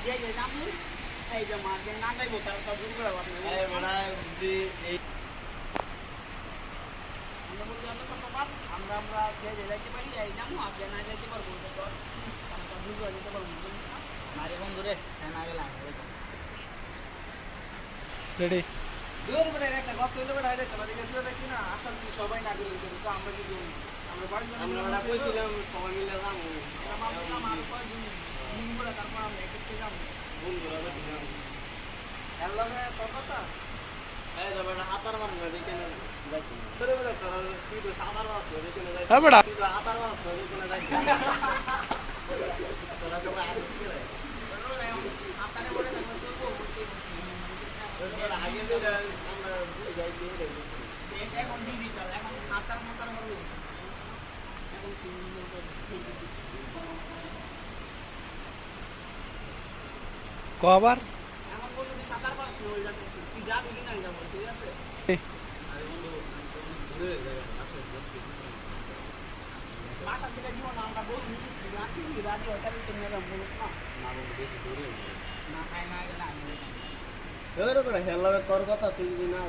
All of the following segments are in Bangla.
যে যে যাবো এই যে মার যে না যাইবো তার তো শুরু করে আপনি এই বড় যে এই আমরা বলতে আমরা সব পাপ আমরা যে যে যাইতে পারি এই যাবো আর যে না যাইতে পারবো তো আমরা তো বুঝতে যেতে পারবো না মারে বন্ধু রে না গেলাম রেডি দূর বড় একটা গপ কইলে বড় আইতে তোরা দিকে তুই দেখি না আসল কি সবাই না করে তো আমরা কি আমরা বাড়ি আমরা ওটা কইছিলাম সবাই মিলে যাবো আমরা ভাবছিলাম আর কয় দিন বলে তারপর আমরা একটু যাবো বন্ধুরা দেখলাম হ্যালো তোর কথা এই রে বড় হাতার মার না দেখে না যাইতে তোরে বড় তুই তো সাদার মাছ ধরে কেন যাই হ্যাঁ বেটা তুই তো হাতার মাছ ধরে কেন যাই তোরা তো আগে কি রে আপনারে বলে না চলবো আগে যে আমরা যাই দিয়ে রে দেশ এখন ডিজিটাল এখন হাতার মাতার হবে এখন সিঙ্গেল কবার এখন বলতে যে সাতার পাস হয়ে যাবে তুই যাবি কি না যাবো ঠিক আছে বাসা থেকে দিব না আমরা বলবি রাখি রাজি হয় তাহলে তুমি এরকম বলিস না না বন্ধু বেশি দূরে না খাই না গেলে আমি ওরে বড় হ্যালো তোর কথা তুই না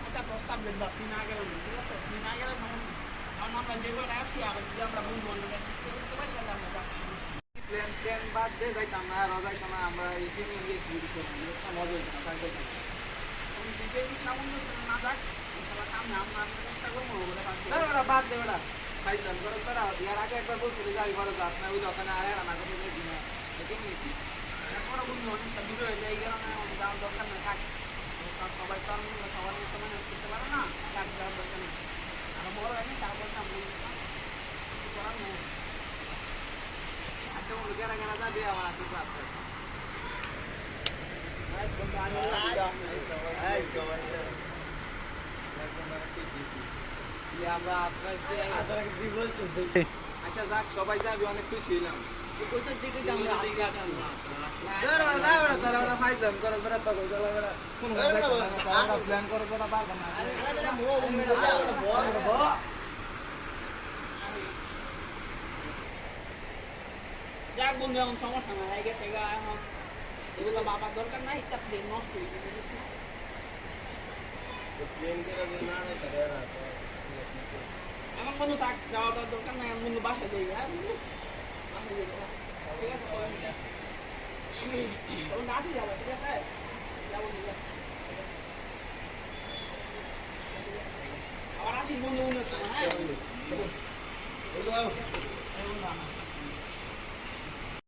আচ্ছা তোর সাবজেক্ট বা তুই না গেলে ঠিক আছে তুই না গেলে সমস্যা কারণ আমরা যেগুলো আসি আর যদি আমরা বন্ধু বান্ধব করতে পারি তাহলে আমরা যাবো প্ল্যান প্ল্যান বাদ দিয়ে যাইতাম না আর যাইতাম না আমরা এই দিন গিয়ে ঘুরি করব মজা হইতো না তাই তুমি যেতে দিস না বন্ধু না যাক সবার সামনে আমরা চেষ্টা করবো ওগুলো না বেটা বাদ দে বেটা খাইতাম করে বেটা ইয়ার আগে একবার বলছিল যে আমি ঘরে যাস না ওই দোকানে আরে রান্না করতে যাই দিনা দেখেন নি এরপরে বন্ধু অনেকটা দূরে হয়ে যায় এই কারণে আমাদের যাওয়ার দরকার নেই থাক সবাই তো আমি সবার মতো মানে করতে পারে না থাক যাওয়ার দরকার নেই আরো বড় হয়নি তারপর সামনে কিছু করার নেই আচ্ছা বন্ধু কেনা কেনা যাবে আমার হাতে সাথে আমরা আচ্ছা যাক সবাই যাবি অনেক খুশি হইলাম প্ল্যান করো যাক বন্ধু এখন সমস্যা না হয়ে গেছে এখন এগুলো বাবার দরকার নাই একটা প্লেন নষ্ট হয়ে যাবে বুঝছিস না? আমার বন্ধু থাক যাওয়াটার দরকার নাই আমি বন্ধু বাসায় যাই হ্যাঁ বন্ধু বাসায় যাই ঠিক আছে বন্ধু আসি যাবো ঠিক আছে যাবো আবার আসি বন্ধু বন্ধু হ্যাঁ